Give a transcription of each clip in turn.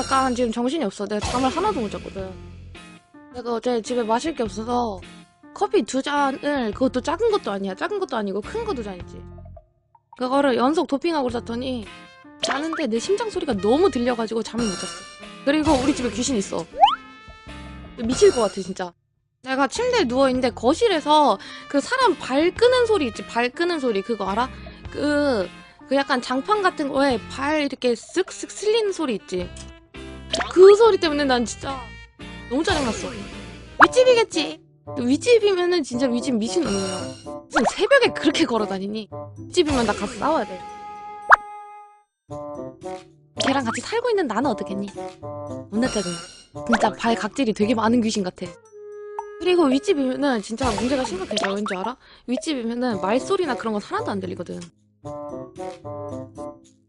약간 지금 정신이 없어. 내가 잠을 하나도 못 잤거든. 내가 어제 집에 마실 게 없어서 커피 2잔을, 그것도 작은 것도 아니야. 작은 것도 아니고 큰 거 2잔이지. 그거를 연속 도핑하고 잤더니 자는데 내 심장 소리가 너무 들려가지고 잠을 못 잤어. 그리고 우리 집에 귀신 있어. 미칠 것 같아 진짜. 내가 침대에 누워있는데 거실에서 그 사람 발 끄는 소리 있지. 발 끄는 소리 그거 알아? 그 약간 장판 같은 거에 발 이렇게 쓱쓱 슬리는 소리 있지. 그 소리 때문에 난 진짜 너무 짜증났어. 윗집이겠지. 윗집이면은 진짜 윗집 미친놈이야. 무슨 새벽에 그렇게 걸어다니니? 윗집이면 나 가서 싸워야 돼. 걔랑 같이 살고 있는 나는 어떻겠니? 존나 짜증나. 진짜 발 각질이 되게 많은 귀신 같아. 그리고 윗집이면은 진짜 문제가 심각해져. 왠지 알아? 윗집이면은 말소리나 그런 건 하나도 안 들리거든.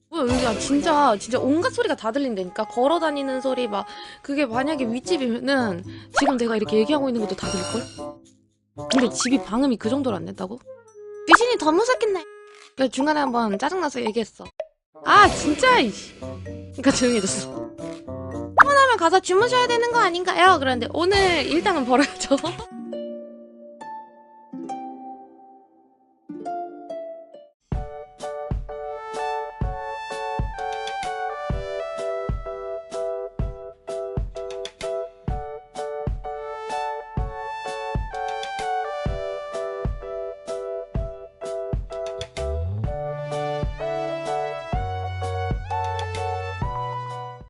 뭐야, 여기가 진짜 온갖 소리가 다 들린다니까. 걸어다니는 소리 막, 그게 만약에 윗집이면은 지금 내가 이렇게 얘기하고 있는 것도 다 들릴걸? 근데 집이 방음이 그 정도로 안 낸다고? 귀신이 더 무섭겠네. 그래서 중간에 한번 짜증나서 얘기했어. 아 진짜 이씨. 그러니까 조용해졌어. 하고 나면 가서 주무셔야 되는 거 아닌가요? 그런데 오늘 일당은 벌어야죠.